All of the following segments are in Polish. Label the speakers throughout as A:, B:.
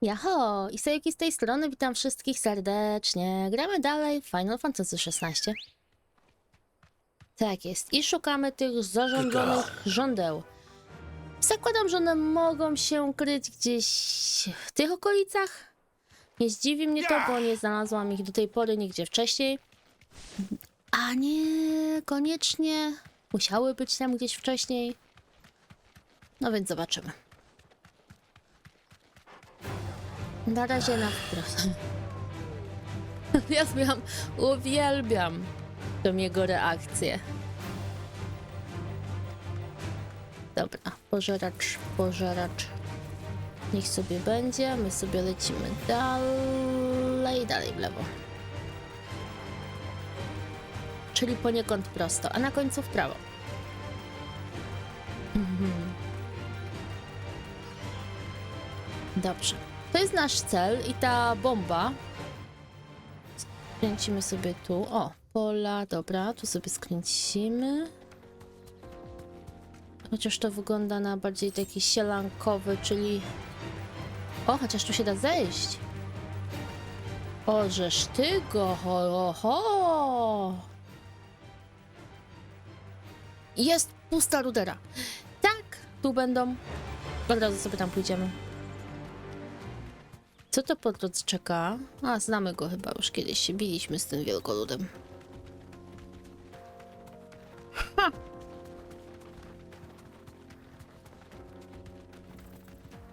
A: Jaho, IsaYuki z tej strony, witam wszystkich serdecznie. Gramy dalej w Final Fantasy XVI. Tak jest, i szukamy tych zarządzonych żądeł. Zakładam, że one mogą się kryć gdzieś w tych okolicach. Nie zdziwi mnie to, bo nie znalazłam ich do tej pory nigdzie wcześniej. A nie, koniecznie musiały być tam gdzieś wcześniej. No więc zobaczymy. Na razie na wprost. Uwielbiam tą jego reakcję. Dobra, pożeracz. Niech sobie będzie, my sobie lecimy dalej w lewo. Czyli poniekąd prosto, a na końcu w prawo. Dobrze. To jest nasz cel i ta bomba. Skręcimy sobie tu. O, pola, dobra, tu sobie skręcimy. Chociaż to wygląda na bardziej taki sielankowy, czyli... O, chociaż tu się da zejść. O, żeż ty go, ho. Jest pusta rudera. Tak, tu będą. Od razu sobie tam pójdziemy. Co to po drodze czeka? A, znamy go chyba, już kiedyś się biliśmy z tym wielkoludem. Ha!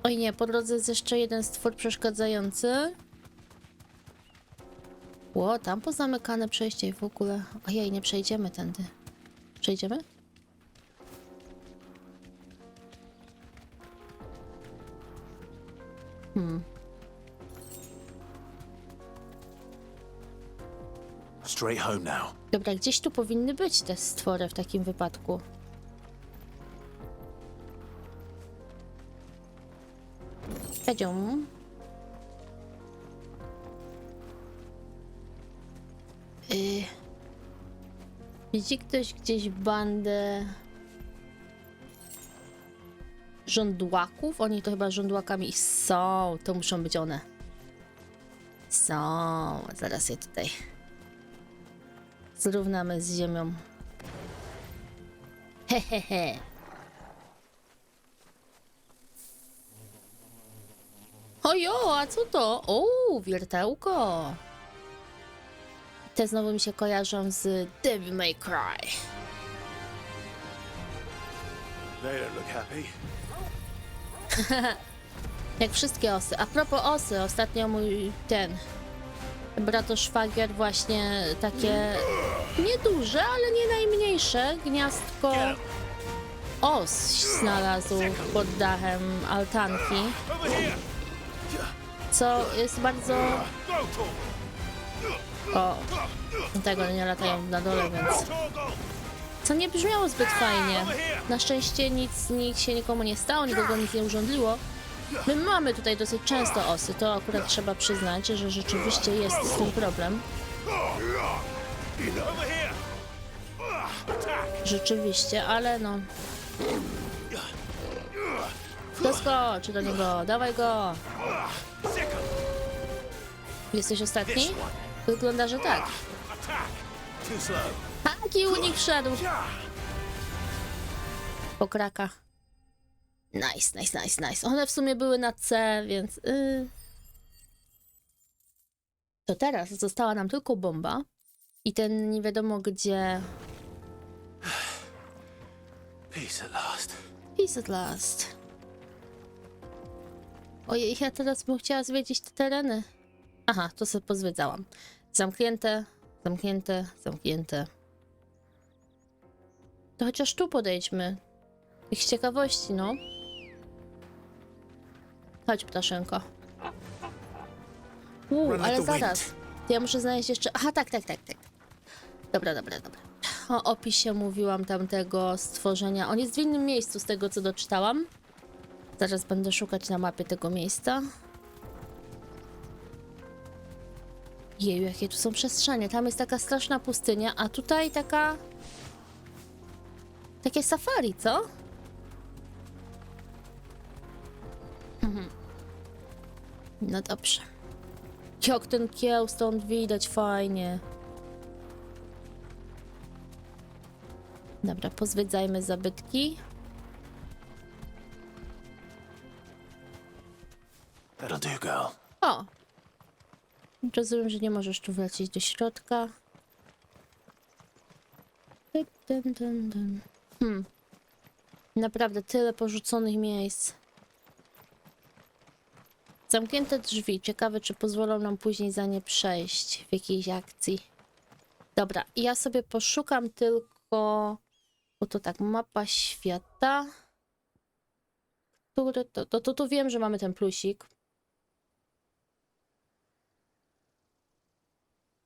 A: Oj nie, po drodze jest jeszcze jeden stwór przeszkadzający. Ło, tam pozamykane przejście i w ogóle... Ojej, nie przejdziemy tędy. Przejdziemy?
B: Straight home now.
A: Dobra, gdzieś tu powinny być te stwory w takim wypadku. Pędzią. Widzi ktoś gdzieś bandę żądłaków? Oni to chyba żądłakami są. To muszą być one. Są. Zaraz je tutaj zrównamy z ziemią. Hehehe. Ojo, a co to? O, wiertełko. Te znowu mi się kojarzą z Devil May Cry.
B: They don't look happy.
A: Jak wszystkie osy. A propos osy, ostatnio mój bratoszwagier właśnie takie nieduże, ale nie najmniejsze gniazdko os znalazł pod dachem altanki. Co jest bardzo... O, tego nie latają na dole, więc... Co nie brzmiało zbyt fajnie. Na szczęście nic się nikomu nie stało, nikogo nic nie urządliło. My mamy tutaj dosyć często osy, to akurat trzeba przyznać, że rzeczywiście jest z tym problem. Rzeczywiście, ale no... Doskocz do niego, dawaj go! Jesteś ostatni? Wygląda, że tak. Taki unik wszedł. Pokraka. Nice. One w sumie były na C, więc... To teraz została nam tylko bomba. I ten nie wiadomo gdzie... Peace at last. Ojej, ja teraz bym chciała zwiedzić te tereny. Aha, to sobie pozwiedzałam. Zamknięte. To chociaż tu podejdźmy. Ich z ciekawości, no. Chodź, ptaszenko. Ale zaraz. Ja muszę znaleźć jeszcze... Aha, tak. Dobra. O opisie mówiłam tamtego stworzenia. On jest w innym miejscu z tego, co doczytałam. Zaraz będę szukać na mapie tego miejsca. Jeju, jakie tu są przestrzenie. Tam jest taka straszna pustynia, a tutaj taka... Takie safari, co? No dobrze. Jak ten kieł stąd widać fajnie. Dobra, pozwiedzajmy zabytki.
B: That'll do, girl.
A: O! Rozumiem, że nie możesz tu wlecieć do środka. Dun, dun, dun. Naprawdę tyle porzuconych miejsc. Zamknięte drzwi. Ciekawe, czy pozwolą nam później za nie przejść w jakiejś akcji. Dobra, ja sobie poszukam tylko... Bo to tak, mapa świata. Które to tu wiem, że mamy ten plusik.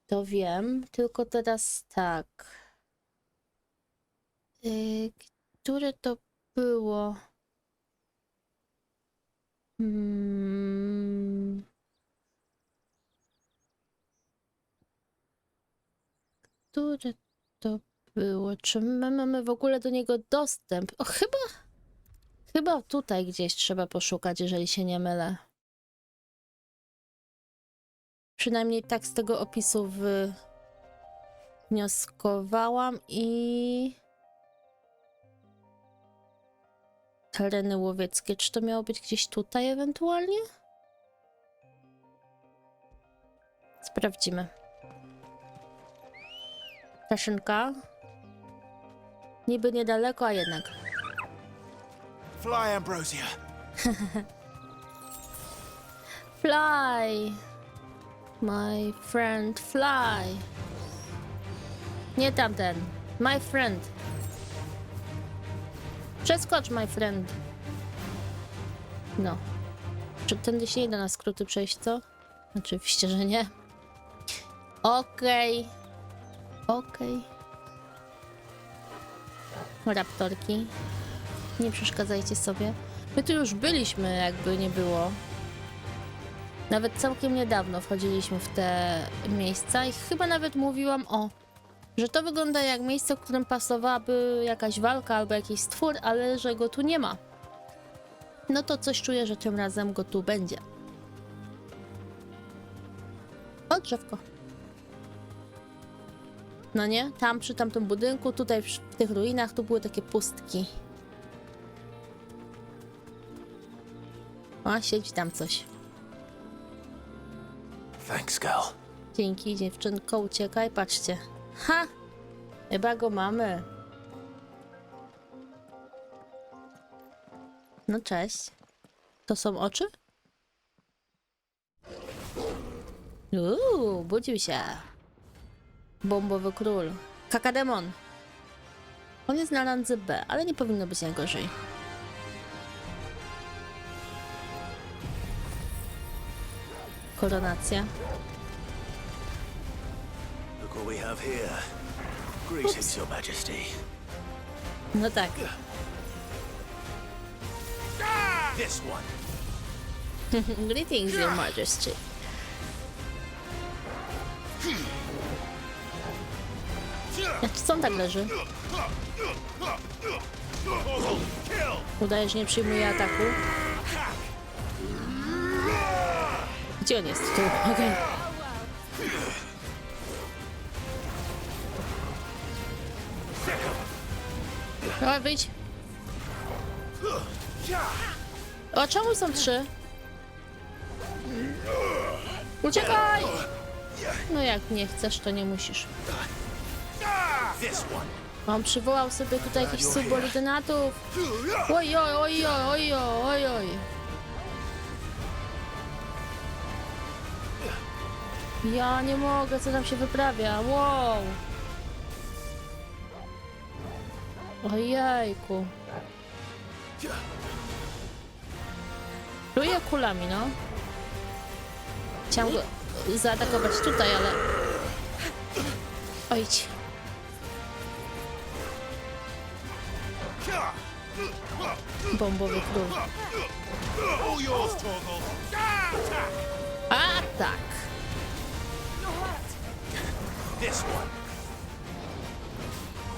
A: To wiem, tylko teraz tak. Które to było? Które to było? Czy my mamy w ogóle do niego dostęp? O, chyba tutaj gdzieś trzeba poszukać, jeżeli się nie mylę. Przynajmniej tak z tego opisu wnioskowałam i... Tereny łowieckie. Czy to miało być gdzieś tutaj ewentualnie? Sprawdzimy. Taszynka. Niby niedaleko, a jednak.
B: Fly, Ambrosia.
A: Fly! My friend, fly! Nie tamten. My friend. Przeskocz, my friend. No. Czy tędy się nie da na skróty przejść, co? Oczywiście, że nie. Okej. Raptorki. Nie przeszkadzajcie sobie. My tu już byliśmy, jakby nie było. Nawet całkiem niedawno wchodziliśmy w te miejsca i chyba nawet mówiłam że to wygląda jak miejsce, w którym pasowałaby jakaś walka albo jakiś stwór, ale że go tu nie ma. No to coś czuję, że tym razem go tu będzie. O, drzewko. No nie? Tam przy tamtym budynku, tutaj w tych ruinach, tu były takie pustki. O, siedzi tam coś.
B: Thanks, girl.
A: Dzięki, dziewczynko, uciekaj, patrzcie. Ha! Chyba go mamy. No cześć. To są oczy? Budził się. Bombowy król. Kakademon. On jest na randze B, ale nie powinno być najgorzej. Koronacja.
B: Look what we have here. Greetings, Your Majesty.
A: No tak.
B: This one.
A: Greetings, Your Majesty. Co on tak leży? Udaje, że nie przyjmuje ataku. Gdzie on jest? Tu, okej. Dobra, wyjdź. O, czemu są 3? Uciekaj! No jak nie chcesz, to nie musisz. On przywołał sobie tutaj jakichś subordynatów. Oj, oj, oj, oj, oj, oj. Ja nie mogę, co tam się wyprawia. Wow. Ojejku. Pluje kulami, no. Chciałam go zaatakować tutaj, ale... Ojdź. Bombowy król. A tak.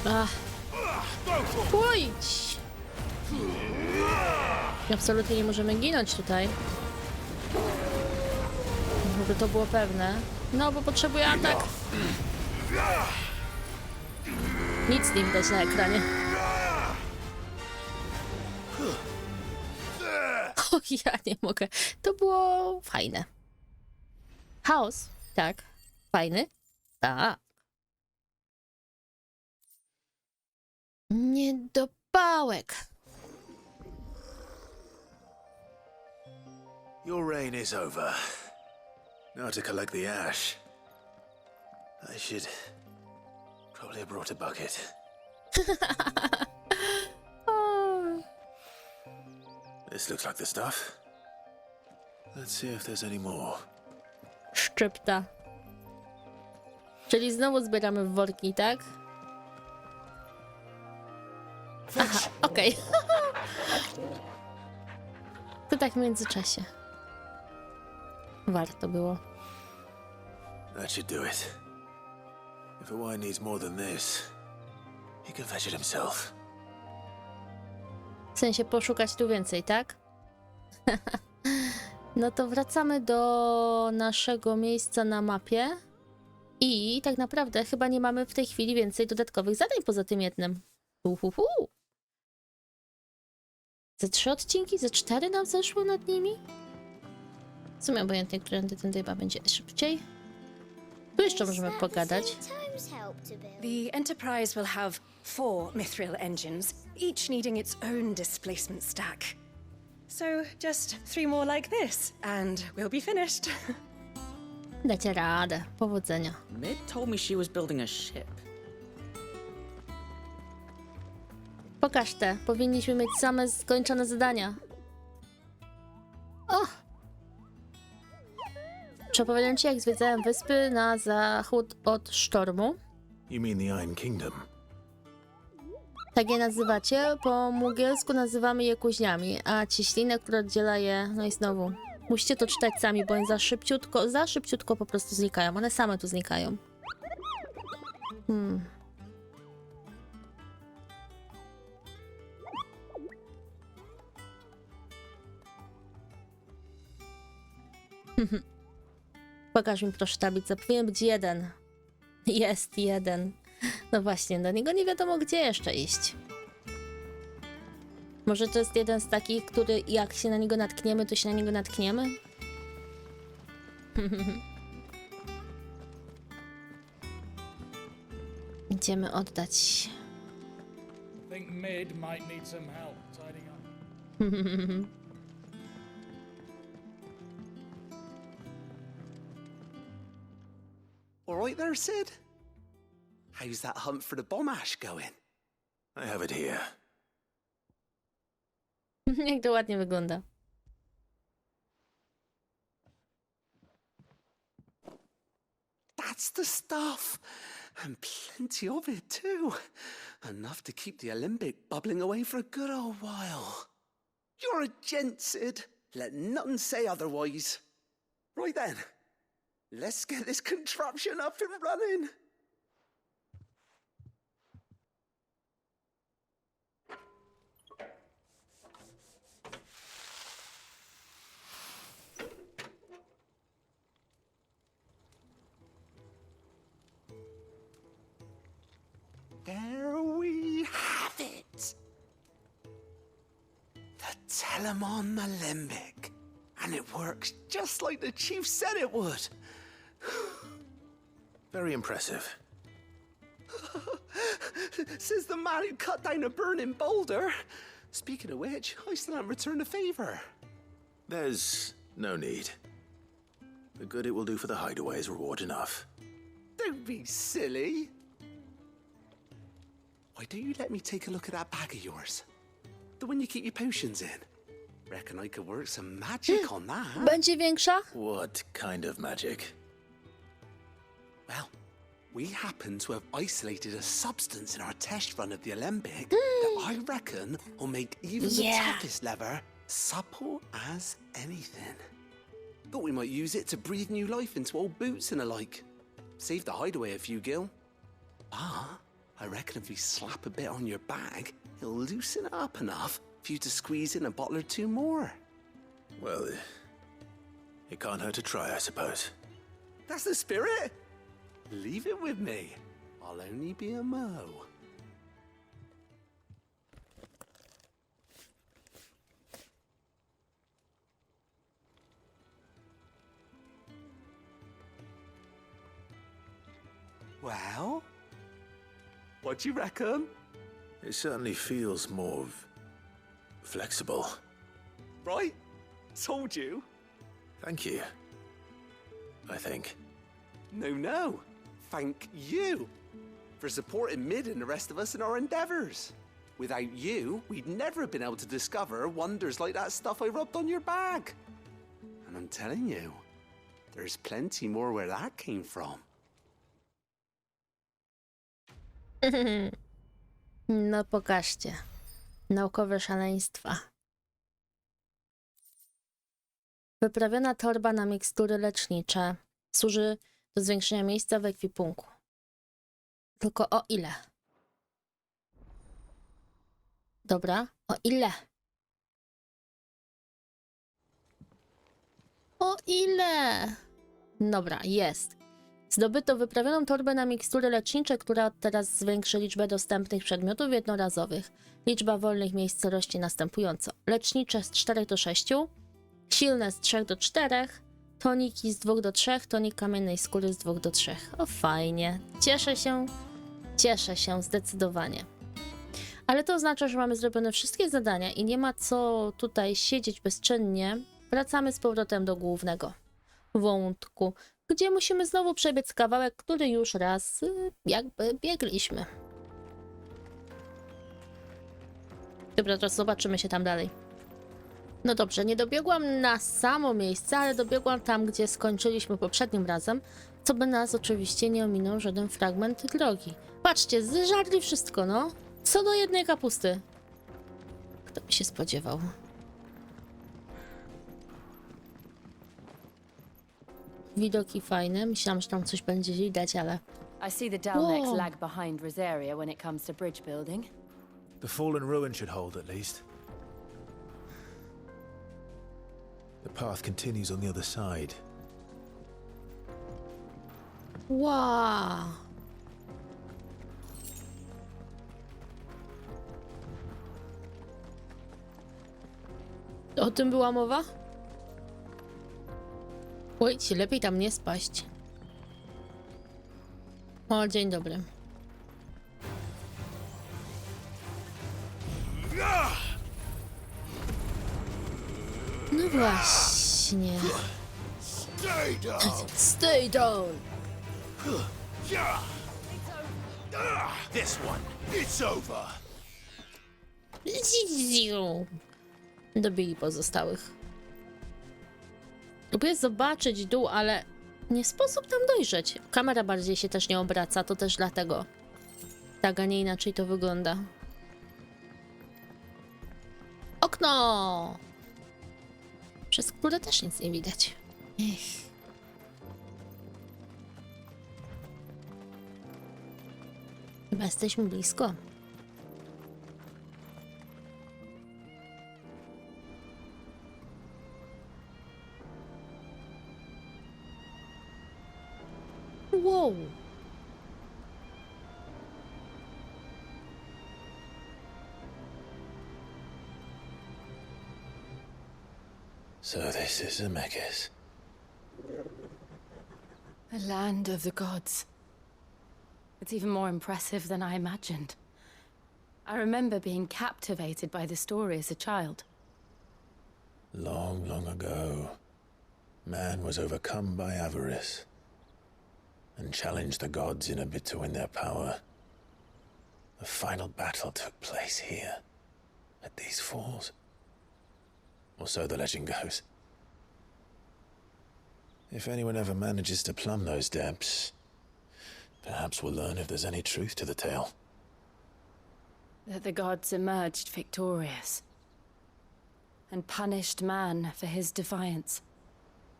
A: Ach. Pójdź. Absolutnie nie możemy ginąć tutaj. Żeby to było pewne. No, bo potrzebuję atak. Nic nie widać na ekranie. O, ja nie mogę. To było fajne. Chaos. Tak. Fajny. Tak. Niedopałek.
B: Your reign is over. Now to collect the ash. I should probably have brought a bucket. This looks like the stuff. Let's see if there's any more.
A: Szczypta. Czyli znowu zbieramy w worki, tak? Aha, okej. To tak w międzyczasie. Warto było.
B: That should do it. If a wine needs more than this, he can fetch it himself.
A: W sensie poszukać tu więcej, tak? No to wracamy do naszego miejsca na mapie. I tak naprawdę chyba nie mamy w tej chwili więcej dodatkowych zadań poza tym jednym. Ze 3 odcinki? Ze 4 nam zeszło nad nimi? W sumie obojętnie, którędy ten chyba będzie szybciej. Tu jeszcze możemy pogadać.
C: The Enterprise will have 4 Mithril engines, each needing its own displacement stack. So just 3 more like this, and we'll be finished.
A: Dacie radę. Powodzenia.
D: Mid told me she was building a ship.
A: Pokaż te. Powinniśmy mieć same skończone zadania. O! Czy opowiadam ci, jak zwiedzałem wyspy na zachód od sztormu?
B: You mean the Iron Kingdom?
A: Tak je nazywacie? Po mugielsku nazywamy je kuźniami, a cieślinę, która oddziela je... No i znowu. Musicie to czytać sami, bo one za szybciutko po prostu znikają. One same tu znikają. Pokaż mi proszę tablicę. Powinien być 1. Jest 1. No właśnie, do niego nie wiadomo gdzie jeszcze iść. Może to jest jeden z takich, który jak się na niego natkniemy, to się na niego natkniemy? Idziemy oddać.
E: Think Mid might need some help tidying up.
F: All right there, Sid? How's that hunt for the bomb ash going?
B: I have it here.
A: Jak to ładnie wygląda.
F: That's the stuff. And plenty of it, too. Enough to keep the alembic bubbling away for a good old while. You're a gent, Sid. Let nothing say otherwise. Right then, let's get this contraption up and running. There we have it. The Telemon Alembic. And it works just like the chief said it would.
B: Very impressive.
F: Says the man who cut down a burning boulder. Speaking of which, I still haven't returned the favor.
B: There's no need. The good it will do for the hideaway is reward enough.
F: Don't be silly. Why don't you let me take a look at that bag of yours? The one you keep your potions in. Reckon I could work some magic on that.
A: Będzie większa?
B: What kind of magic?
F: Well, we happen to have isolated a substance in our test run of the Alembic that I reckon will make even the toughest lever supple as anything. Thought we might use it to breathe new life into old boots and the like. Save the hideaway a few gil. But I reckon if we slap a bit on your bag, it'll loosen it up enough for you to squeeze in a bottle or 2 more.
B: Well, It can't hurt to try, I suppose.
F: That's the spirit. Leave it with me. I'll only be a mo. Well, what do you reckon?
B: It certainly feels more flexible.
F: Right? Told you.
B: Thank you. I think.
F: No. Thank you for supporting Mid and the rest of us in our endeavors. Without you, we'd never have been able to discover wonders like that stuff I rubbed on your bag. And I'm telling you, there's plenty more where that came from.
A: No pokażcie. Naukowe szaleństwa. Wyprawiona torba na mikstury lecznicze służy do zwiększenia miejsca w ekwipunku. Tylko o ile? Dobra, o ile? O ile? Dobra, jest. Zdobyto wyprawioną torbę na mikstury lecznicze, która od teraz zwiększy liczbę dostępnych przedmiotów jednorazowych. Liczba wolnych miejsc rośnie następująco. Lecznicze z 4 do 6, silne z 3 do 4, toniki z 2 do 3, tonik kamiennej skóry z 2 do 3. O fajnie. Cieszę się zdecydowanie. Ale to oznacza, że mamy zrobione wszystkie zadania i nie ma co tutaj siedzieć bezczynnie. Wracamy z powrotem do głównego wątku, gdzie musimy znowu przebiec kawałek, który już raz jakby biegliśmy. Dobra, teraz zobaczymy się tam dalej. No dobrze, nie dobiegłam na samo miejsce, ale dobiegłam tam, gdzie skończyliśmy poprzednim razem, co by nas oczywiście nie ominął żaden fragment drogi. Patrzcie, zżarli wszystko, no. Co do jednej kapusty. Kto by się spodziewał? Widoki fajne. Myślałam, że tam coś będzie widać, ale...
G: I see the Daleks
A: Whoa.
G: lag behind Rosaria when it comes to bridge building.
B: The fallen ruin should hold at least. The path continues on the other side.
A: Wow. O tym była mowa? Oj, lepiej tam nie spaść. O, dzień dobry. No właśnie. Stay down.
B: This one, it's over.
A: Dobili pozostałych. Próbuję zobaczyć dół, ale nie sposób tam dojrzeć. Kamera bardziej się też nie obraca, to też dlatego. Tak, a nie inaczej to wygląda. Okno! Przez które też nic nie widać. Ech. Chyba jesteśmy blisko. Wow.
B: So this is Zemeckis.
G: The land of the gods. It's even more impressive than I imagined. I remember being captivated by the story as a child.
B: Long, long ago, man was overcome by avarice and challenged the gods in a bid to win their power. The final battle took place here, at these falls. Or so the legend goes. If anyone ever manages to plumb those depths, perhaps we'll learn if there's any truth to the tale.
G: That the gods emerged victorious and punished man for his defiance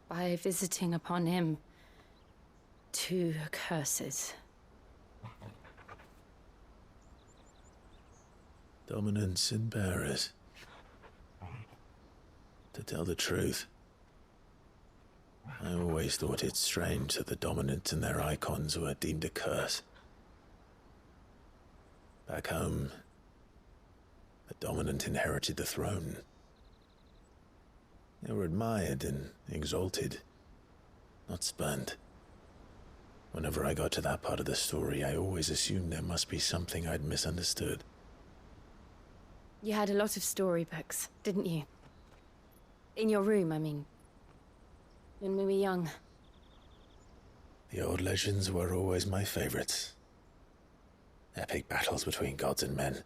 G: by visiting upon him 2 curses.
B: Dominance and bearers. To tell the truth, I always thought it strange that the dominant and their icons were deemed a curse. Back home, the dominant inherited the throne. They were admired and exalted, not spurned. Whenever I got to that part of the story, I always assumed there must be something I'd misunderstood.
G: You had a lot of storybooks, didn't you? In your room, I mean. When we were young.
B: The old legends were always my favorites. Epic battles between gods and men.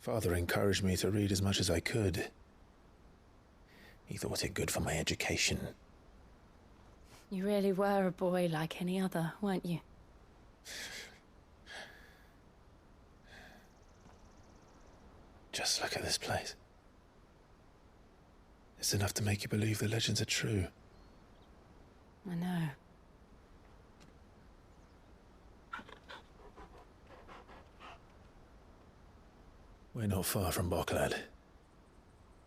B: Father encouraged me to read as much as I could. He thought it good for my education.
G: You really were a boy like any other, weren't you?
B: Just look at this place. It's enough to make you believe the legends are true.
G: I know.
B: We're not far from Boklad.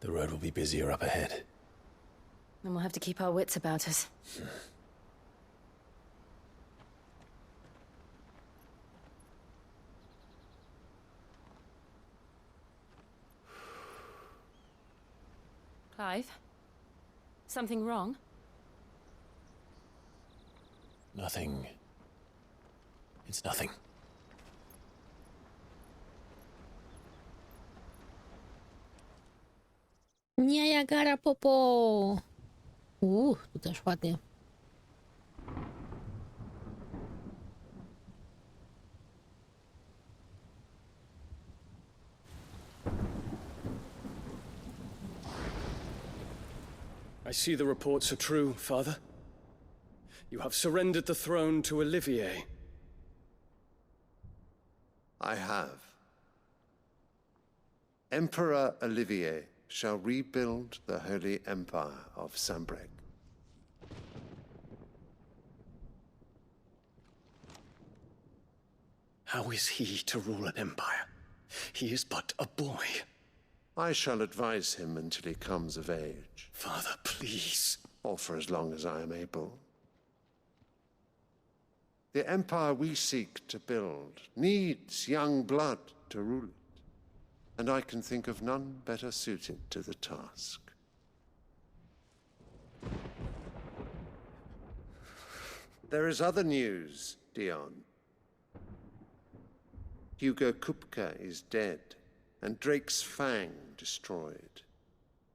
B: The road will be busier up ahead.
G: Then we'll have to keep our wits about us. Clive? Something wrong?
B: Nothing. It's nothing.
A: Niagara Popo! Tu też ładnie.
H: I see the reports are true, Father. You have surrendered the throne to Olivier.
I: I have. Emperor Olivier shall rebuild the Holy Empire of Sambrec.
H: How is he to rule an empire? He is but a boy.
I: I shall advise him until he comes of age,
H: Father, please.
I: or for as long as I am able. The empire we seek to build needs young blood to rule it, and I can think of none better suited to the task. There is other news, Dion. Hugo Kupka is dead, and Drake's Fang destroyed.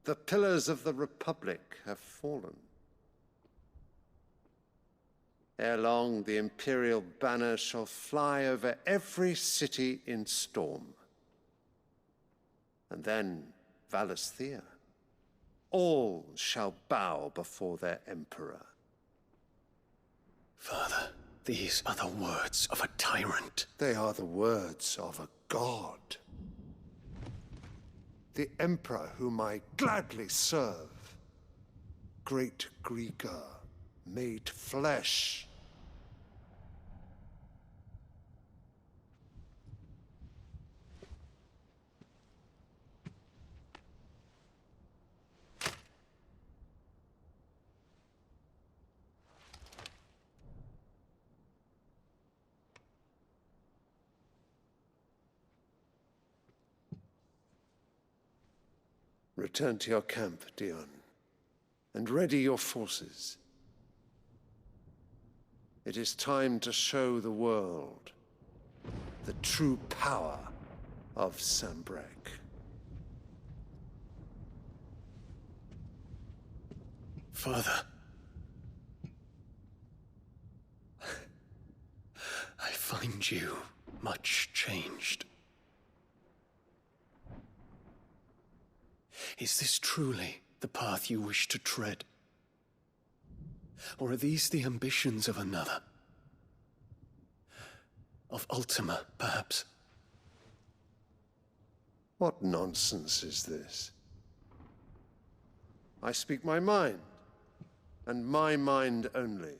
I: The pillars of the Republic have fallen. Ere long, the Imperial banner shall fly over every city in Storm. And then Valisthea. All shall bow before their Emperor.
H: Father, these are the words of a tyrant.
I: They are the words of a god. The Emperor whom I gladly serve. Great Greeker, made flesh. Return to your camp, Dion, and ready your forces. It is time to show the world the true power of Sambrec.
H: Father. I find you much changed. Is this truly the path you wish to tread? Or are these the ambitions of another? Of Ultima, perhaps?
I: What nonsense is this? I speak my mind, and my mind only.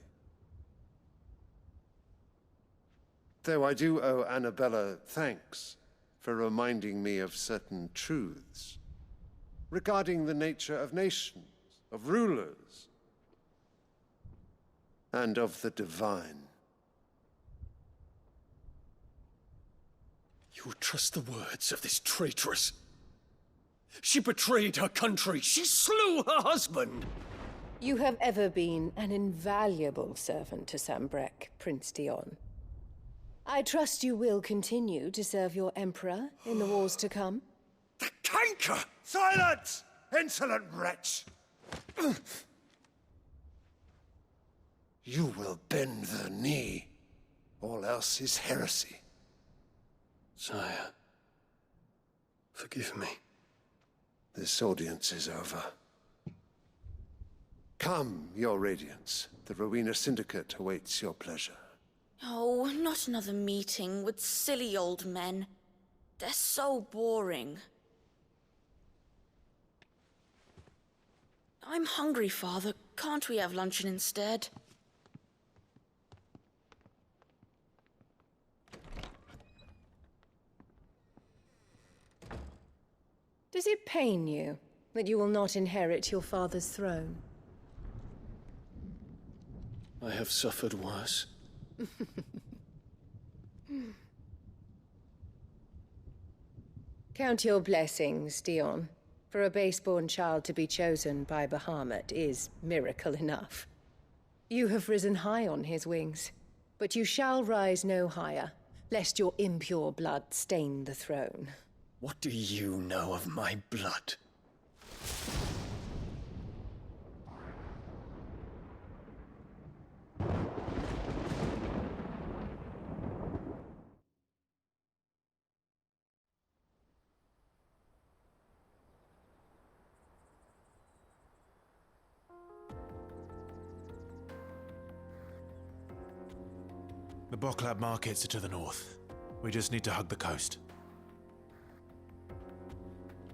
I: Though I do owe Annabella thanks for reminding me of certain truths regarding the nature of nations, of rulers, and of the divine.
H: You would trust the words of this traitress? She betrayed her country. She slew her husband.
J: You have ever been an invaluable servant to Sambrek, Prince Dion. I trust you will continue to serve your emperor in the wars to come.
H: The canker!
I: Silence, insolent wretch! You will bend the knee. All else is heresy.
H: Sire, forgive me.
I: This audience is over. Come, your radiance. The Rowena Syndicate awaits your pleasure.
D: Oh, not another meeting with silly old men. They're so boring. I'm hungry, Father. Can't we have luncheon instead?
J: Does it pain you that you will not inherit your father's throne?
H: I have suffered worse.
J: Count your blessings, Dion. For a base-born child to be chosen by Bahamut is miracle enough. You have risen high on his wings, but you shall rise no higher, lest your impure blood stain the throne.
H: What do you know of my blood?
B: The Boklab markets are to the north. We just need to hug the coast.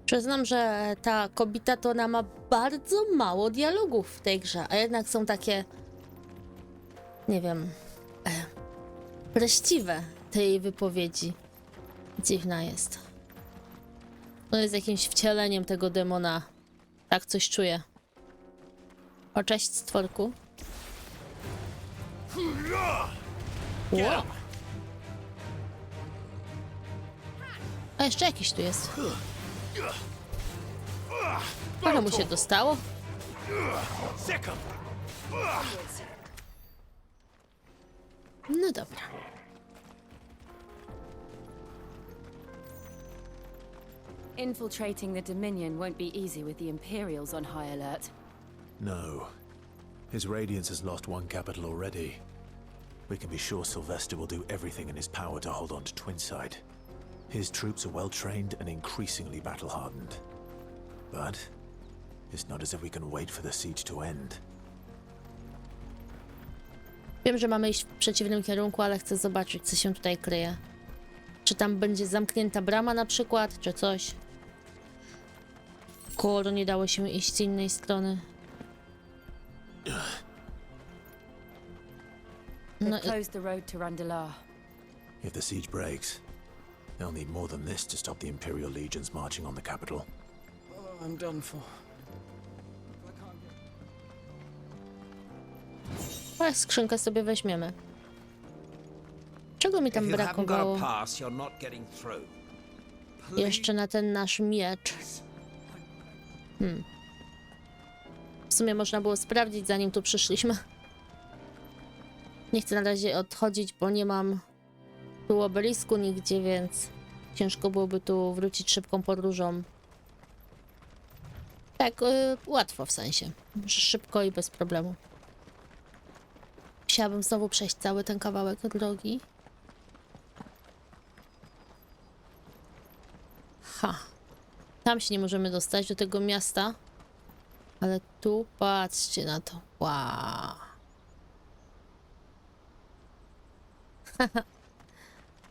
A: Przyznam, że ta kobieta to ona ma bardzo mało dialogów w tej grze, a jednak są takie, nie wiem, treściwe te jej wypowiedzi. Dziwna jest. To jest jakimś wcieleniem tego demona. Tak coś czuję. O, cześć, stworku. Wow. A jeszcze jakiś tu jest. Ale mu się dostało. No dobra.
G: Infiltrating the Dominion won't be easy with the Imperials on high alert.
B: No. His Radiance has lost one capital already. We can be sure Sylvester will do everything in his power to hold on to Twinside. His troops are well trained and increasingly battle-hardened. But it's not as if we can wait for the siege to end.
A: Wiem, że mamy iść w przeciwnym kierunku, ale chcę zobaczyć, co się tutaj kryje. Czy tam będzie zamknięta brama na przykład, czy coś? Skoro nie dało się iść z innej strony.
G: They've closed the road to Randalar.
B: If the siege breaks, they'll need more than this to stop the Imperial legions marching on the capital.
H: Oh, I'm done for.
A: A skrzynkę sobie weźmiemy. Czego mi tam brakowało? Jeszcze na ten nasz miecz. W sumie można było sprawdzić, zanim tu przyszliśmy. Nie chcę na razie odchodzić, bo nie mam tu obelisku nigdzie, więc ciężko byłoby tu wrócić szybką podróżą. Tak, łatwo w sensie. Szybko i bez problemu. Musiałabym znowu przejść cały ten kawałek drogi. Ha. Tam się nie możemy dostać do tego miasta. Ale tu patrzcie na to. Wow.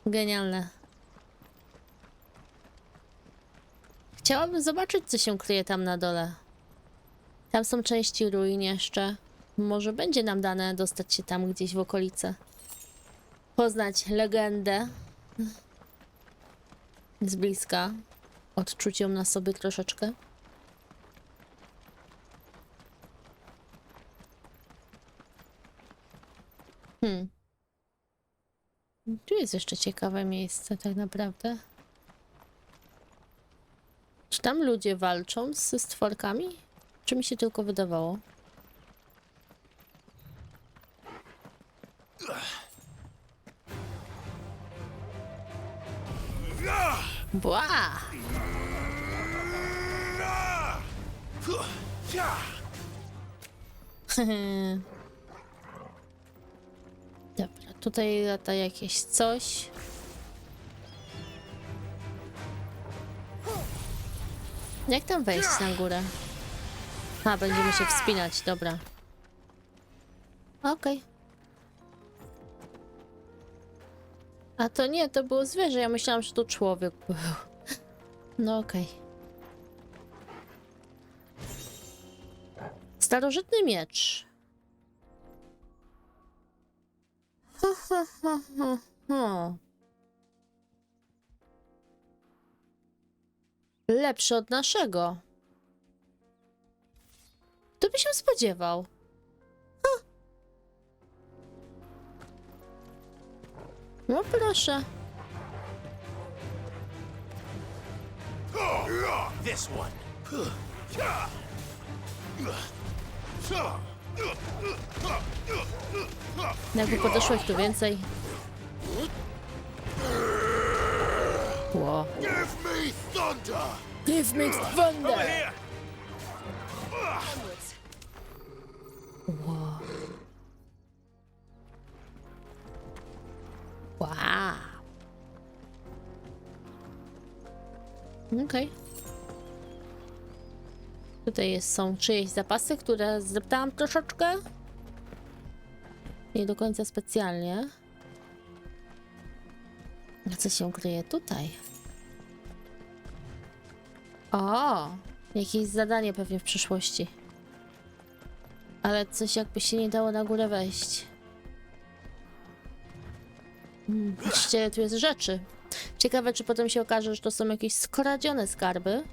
A: Genialne. Chciałabym zobaczyć, co się kryje tam na dole. Tam są części ruin jeszcze. Może będzie nam dane dostać się tam gdzieś w okolice. Poznać legendę. Z bliska. Odczuć ją na sobie troszeczkę. Tu jest jeszcze ciekawe miejsce, tak naprawdę. Czy tam ludzie walczą ze stworkami? Czy mi się tylko wydawało? Bła! Dobra, tutaj lata jakieś coś. Jak tam wejść na górę? A, będziemy się wspinać, dobra. Okej. A to nie, to było zwierzę. Ja myślałam, że to człowiek był. No okej. Starożytny miecz. Lepszy od naszego. Kto by się spodziewał? No proszę.
B: This one.
A: Jakby podeszło ich tu więcej. Ło.
B: Give me thunder.
A: Give me thunder! Ło. Wow. Okej. Tutaj są czyjeś zapasy, które zdeptałam troszeczkę. Nie do końca specjalnie. A co się kryje tutaj? O! Jakieś zadanie pewnie w przyszłości. Ale coś jakby się nie dało na górę wejść. Patrzcie, tu jest rzeczy. Ciekawe, czy potem się okaże, że to są jakieś skradzione skarby.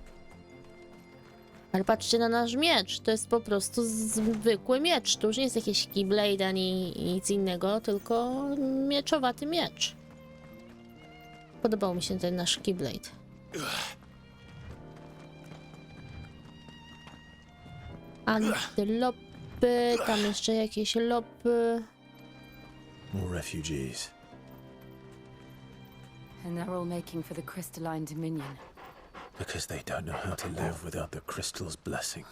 A: Ale patrzcie na nasz miecz. To jest po prostu zwykły miecz. To już nie jest jakiś keyblade ani nic innego, tylko mieczowaty miecz. Podobał mi się ten nasz keyblade. Antylopy, tam jeszcze jakieś lopy.
B: More refugees.
G: And they're all making for the crystalline dominion.
B: Because they don't know how to live without the crystal's blessing.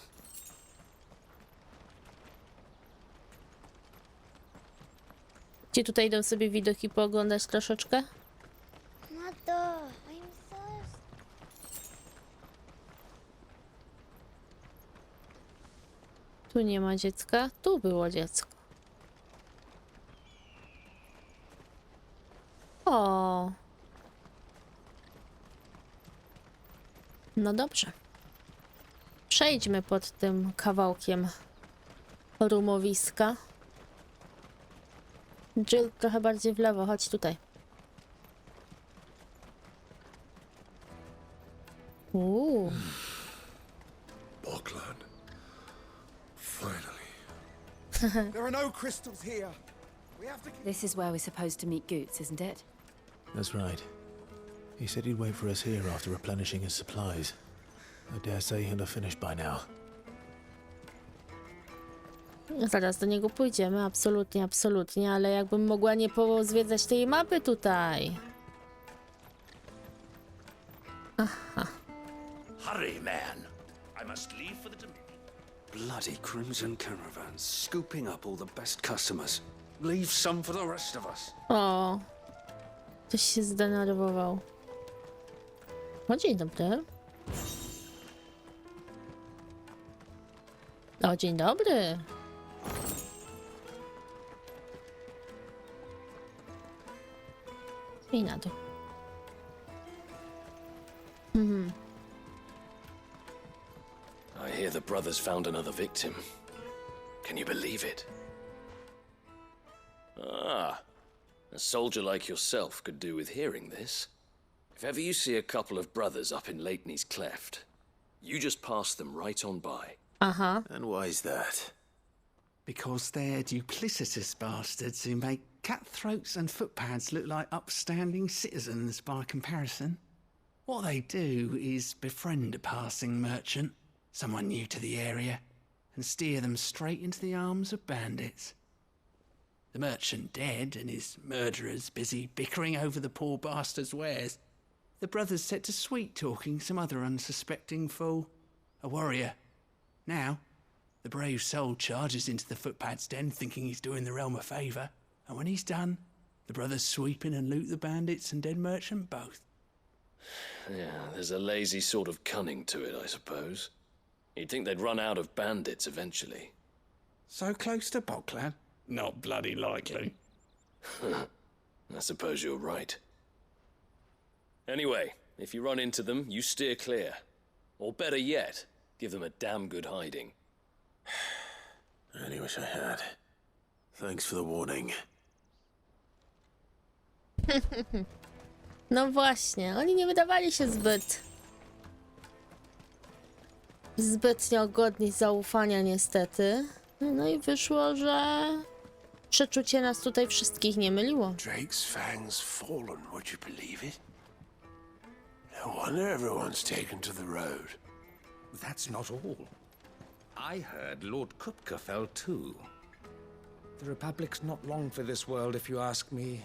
A: Gdzie tutaj idą sobie widoki pooglądać troszeczkę?
K: Mother, I'm thirsty.
A: Tu nie ma dziecka, tu było dziecko. O. No dobrze. Przejdźmy pod tym kawałkiem rumowiska. Jill, trochę bardziej w lewo, chodź tutaj.
L: Bogland. Finally. There are no crystals here. We have to.
G: This is where we're supposed to meet Goots, isn't it?
B: That's right. He said he'd wait for us here after replenishing his supplies. I dare say he'll have finished by now.
A: Zaraz do niego pójdziemy, absolutnie, absolutnie, ale jakbym mogła nie pozwiedzać tej mapy tutaj. Aha.
M: Hurry, man. I must leave for the Dominion.
N: Bloody crimson caravans, scooping up all the best customers. Leave some for the rest of us.
A: O, ktoś się zdenerwował. O, dzień dobry. O, dzień dobry. I na dół.
H: I hear the brothers found another victim. Can you believe it? Ah, a soldier like yourself could do with hearing this. If ever you see a couple of brothers up in Lateney's Cleft, you just pass them right on by.
B: And why is that?
F: Because they're duplicitous bastards who make cutthroats and footpads look like upstanding citizens by comparison. What they do is befriend a passing merchant, someone new to the area, and steer them straight into the arms of bandits. The merchant dead and his murderers busy bickering over the poor bastard's wares. The brothers set to sweet-talking some other unsuspecting fool, a warrior. Now, the brave soul charges into the footpad's den thinking he's doing the realm a favour, and when he's done, the brothers sweep in and loot the bandits and dead merchant both.
H: Yeah, there's a lazy sort of cunning to it, I suppose. You'd think they'd run out of bandits eventually.
F: So close to Bogland? Not bloody likely.
H: I suppose you're right. Anyway, if you run into them, you steer clear. Or better yet, give them a damn good hiding.
B: I only wish I had. Thanks for the warning.
A: No właśnie, oni nie wydawali się zbytnio godni zaufania niestety. No i wyszło, że przeczucie nas tutaj wszystkich nie myliło.
I: Drake's fangs fallen, would you believe it? No wonder everyone's taken to the road.
N: That's not all. I heard Lord Kupka fell too. The Republic's not long for this world, if you ask me.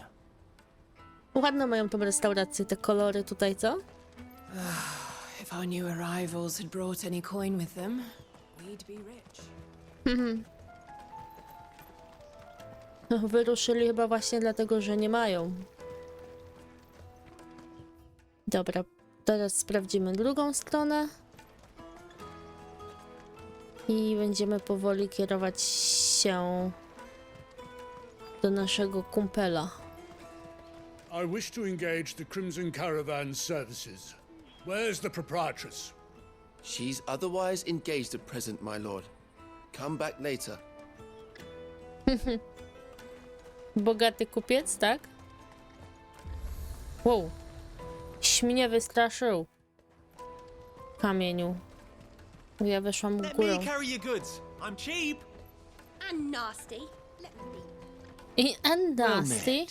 A: Ładno mają tą restaurację, te kolory tutaj, co?
O: If our new arrivals had brought any coin with them, we'd be rich.
A: Wyruszyli chyba właśnie dlatego, że nie mają. Dobra, teraz sprawdzimy drugą stronę. I będziemy powoli kierować się do naszego kumpela.
E: I wish to engage the Crimson Caravan's services. Where's the proprietress?
P: She's otherwise engaged at present, my lord. Come back later.
A: Bogaty kupiec, tak? Wow. Mnie wystraszył. Kamieniu. Ja weszłam w górę.
K: And nasty. Let me be.
A: And nasty.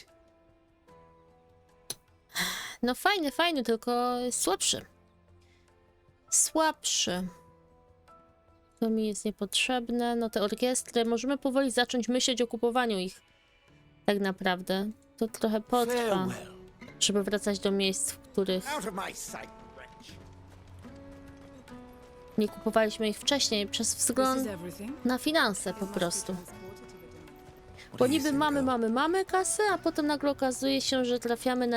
A: No fajny, tylko słabszy. To mi jest niepotrzebne. No te orkiestry, możemy powoli zacząć myśleć o kupowaniu ich. Tak naprawdę. To trochę potrwa, żeby wracać do miejsc, w których nie kupowaliśmy ich wcześniej, przez wzgląd na finanse po prostu. Bo niby mamy kasę, a potem nagle okazuje się, że trafiamy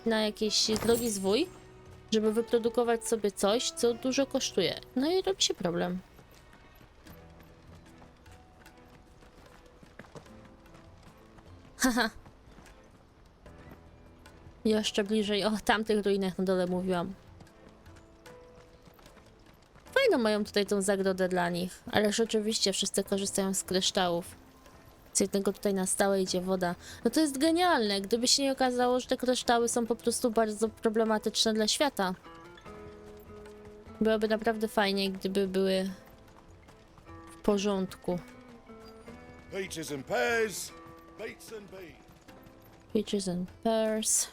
A: na jakiś drogi zwój, żeby wyprodukować sobie coś, co dużo kosztuje. No i robi się problem. Haha. Jeszcze bliżej. O tamtych ruinach na dole mówiłam. Fajną mają tutaj tą zagrodę dla nich, ale rzeczywiście wszyscy korzystają z kryształów. Z jednego tutaj na stałe idzie woda. No to jest genialne, gdyby się nie okazało, że te kryształy są po prostu bardzo problematyczne dla świata. Byłoby naprawdę fajnie, gdyby były w porządku.
L: Peaches and pears, beets and beans.
A: Peaches and pears.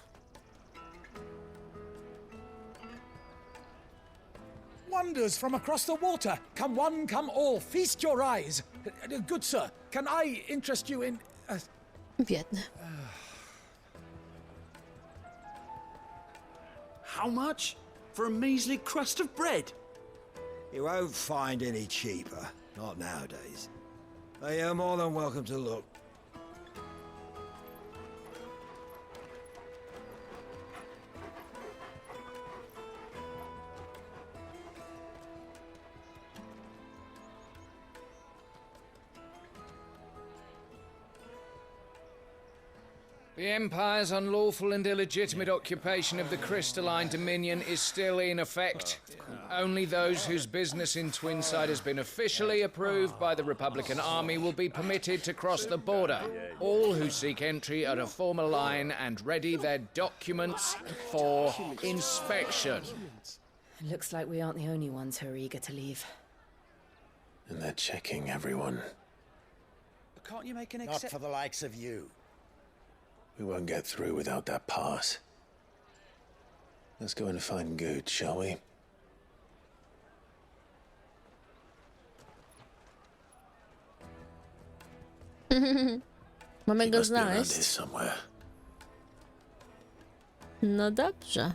E: Wonders from across the water. Come one, come all. Feast your eyes. Good sir, can I interest you in...
A: Biedny.
N: How much? For a measly crust of bread?
L: You won't find any cheaper. Not nowadays. But you're more than welcome to look.
Q: The Empire's unlawful and illegitimate occupation of the crystalline dominion is still in effect. Only those whose business in Twinside has been officially approved by the Republican Army will be permitted to cross the border. All who seek entry are to form a line and ready their documents for inspection.
O: Looks like we aren't the only ones who are eager to leave.
B: And they're checking everyone.
L: Can't you make an exception? Not for the likes of you.
B: We won't get through without that pass. Let's go and find Good, shall we?
A: Mamy
B: He
A: go
B: must be around here
A: znaleźć.
B: somewhere.
A: No dobrze.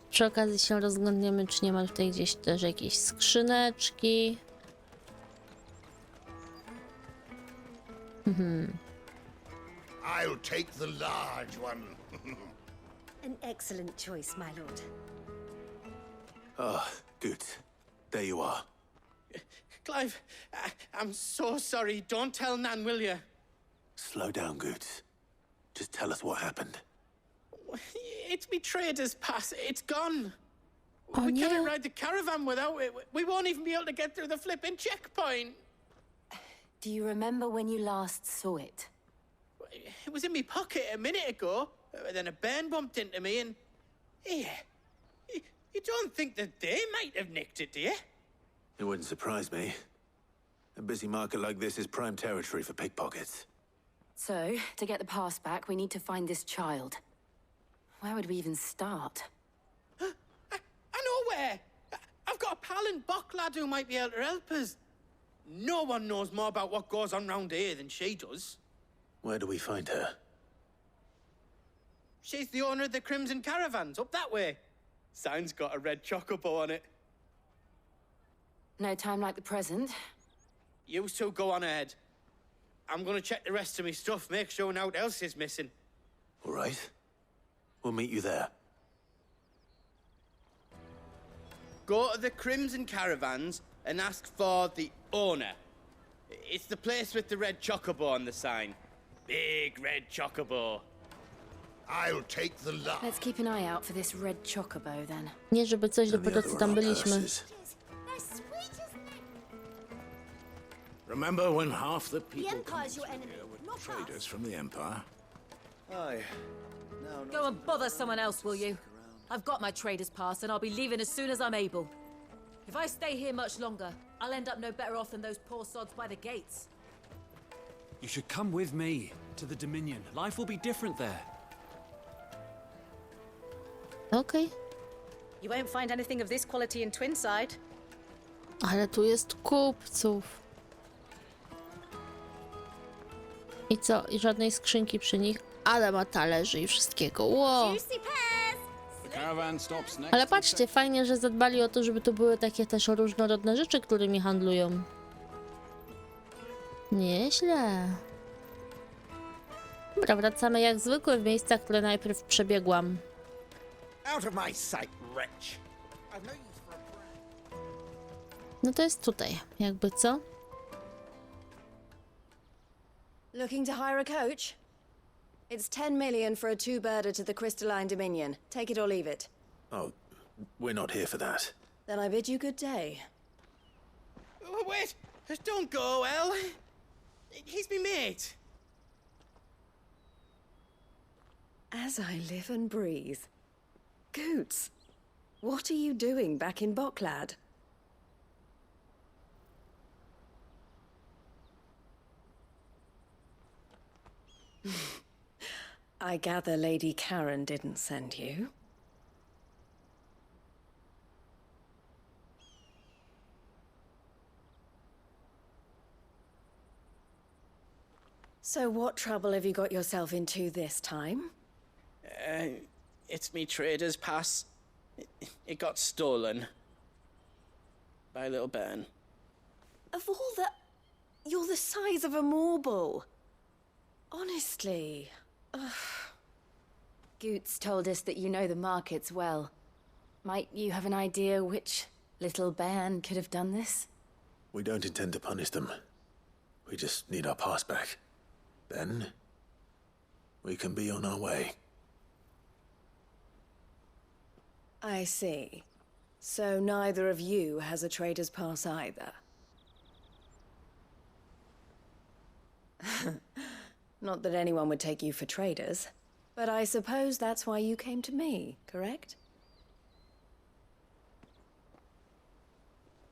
A: Przy okazji się rozglądniemy, czy nie ma tutaj gdzieś też jakiejś skrzyneczki.
M: I'll take the large one.
K: An excellent choice, my lord.
B: Ah, Good. There you are.
P: Clive, I'm so sorry. Don't tell Nan, will you?
B: Slow down, Good. Just tell us what happened.
P: It's me trader's pass. It's gone.
A: Oh,
P: we
A: yeah.
P: can't ride the caravan without it. We won't even be able to get through the flipping checkpoint.
G: Do you remember when you last saw it?
P: It was in my pocket a minute ago. Then a bairn bumped into me and... Yeah. You don't think that they might have nicked it, do you?
B: It wouldn't surprise me. A busy market like this is prime territory for pickpockets.
G: So, to get the pass back, we need to find this child. Where would we even start?
P: I know where! I've got a pal in Bocklad who might be able to help us. No one knows more about what goes on round here than she does.
B: Where do we find her?
P: She's the owner of the Crimson Caravans, up that way. Sign's got a red chocobo on it.
G: No time like the present.
P: You two go on ahead. I'm gonna check the rest of my stuff, make sure nothing else is missing.
B: All right. We'll meet you there.
P: Go to the Crimson Caravans and ask for the owner. It's the place with the red chocobo on the sign. Big red chocobo.
M: I'll take the large.
G: Let's keep an eye out for this red chocobo then.
A: Nie, żeby coś dopiero co tam byliśmy.
M: Remember when half the
K: The
M: people
K: Empire's your enemy, not
M: traders
K: us.
M: from the Empire?
R: Aye. Now,
S: Go and bother someone else, will you? I've got my trader's pass and I'll be leaving as soon as I'm able. If I stay here much longer, I'll end up no better off than those poor sods by the gates.
T: You should come with me to the Dominion. Life will be different there.
A: Okej.
S: You won't find anything of this quality in Twinside.
A: Ale tu jest kupców. I co? I żadnej skrzynki przy nich, ale ma talerzy i wszystkiego. Wow. Ale patrzcie, fajnie, że zadbali o to, żeby to były takie też różnorodne rzeczy, którymi handlują. Nieźle. Dobra, wracamy jak zwykle w miejsca, które najpierw przebiegłam.
E: Out of my sight, wretch. I've no use for a brand.
A: No to jest tutaj, jakby co?
J: Looking to hire a coach? It's 10 million for a two-birder to the Crystalline Dominion. Take it or leave it.
B: Oh, we're not here for that.
J: Then I bid you good day.
P: Wait! Don't go, El. He's me mate.
J: As I live and breathe. Goots, what are you doing back in Bocklad? I gather Lady Karen didn't send you. So what trouble have you got yourself into this time?
P: It's me trader's pass. It got stolen. By a little bairn.
J: Of all the... You're the size of a marble. Honestly. Ugh.
G: Goots told us that you know the markets well. Might you have an idea which little bairn could have done this?
B: We don't intend to punish them. We just need our pass back. Then, we can be on our way.
J: I see. So neither of you has a trader's pass either. Not that anyone would take you for traders, but I suppose that's why you came to me, correct?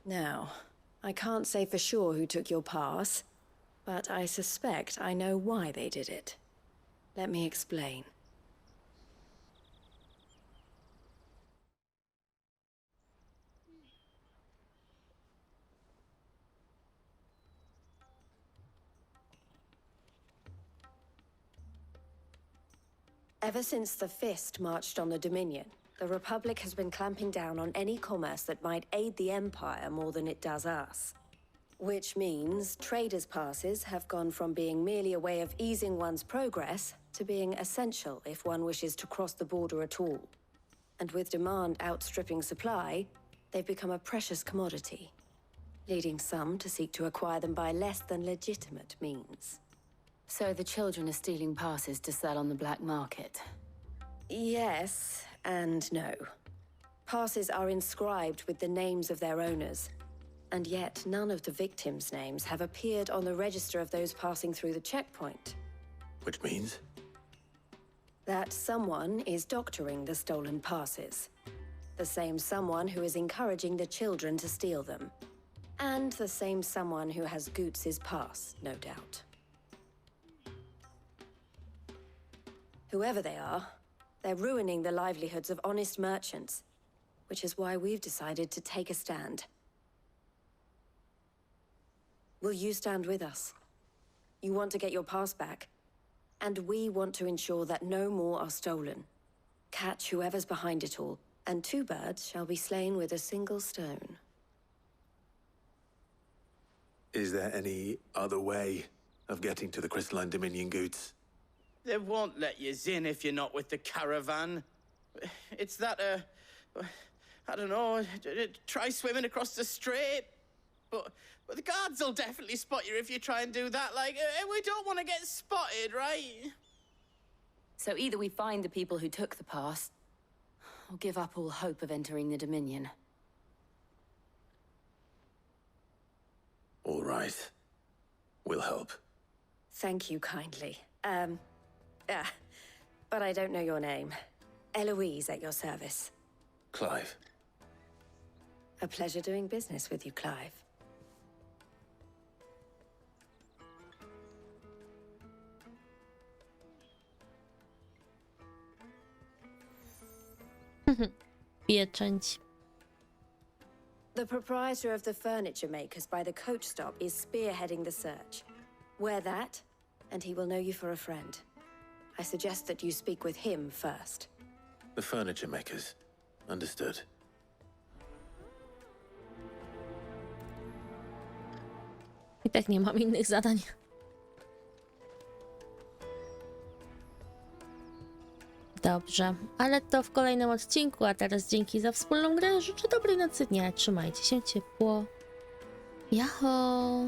J: Now, I can't say for sure who took your pass,
C: but I suspect I know why they did it. Let me explain. Ever since the Fist marched on the Dominion, the Republic has been clamping down on any commerce that might aid the Empire more than it does us. Which means traders' passes have gone from being merely a way of easing one's progress to being essential if one wishes to cross the border at all. And with demand outstripping supply, they've become a precious commodity, leading some to seek to acquire them by less than legitimate means.
G: So the children are stealing passes to sell on the black market?
C: Yes and no. Passes are inscribed with the names of their owners, and yet none of the victims' names have appeared on the register of those passing through the checkpoint.
B: Which means?
C: That someone is doctoring the stolen passes. The same someone who is encouraging the children to steal them. And the same someone who has Goots's pass, no doubt. Whoever they are, they're ruining the livelihoods of honest merchants, which is why we've decided to take a stand. Will you stand with us? You want to get your pass back, and we want to ensure that no more are stolen. Catch whoever's behind it all, and 2 birds shall be slain with a single stone.
B: Is there any other way of getting to the Crystalline Dominion, Goots?
P: They won't let you in if you're not with the caravan. It's that, I don't know, try swimming across the strait. But the guards will definitely spot you if you try and do that. Like, we don't want to get spotted, right?
G: So either we find the people who took the pass, or give up all hope of entering the Dominion.
B: All right. We'll help.
C: Thank you kindly. But I don't know your name. Eloise at your service.
B: Clive.
C: A pleasure doing business with you, Clive.
A: Pieczęć.
C: The proprietor of the furniture makers by the coach stop is spearheading the search. Wear that, and he will know you for a friend. I suggest that you speak with him first.
B: The furniture makers. Understood.
A: I tak nie mam innych zadań. Dobrze, ale to w kolejnym odcinku, a teraz dzięki za wspólną grę. Życzę dobrej nocy dnia, trzymajcie się ciepło. Jaho!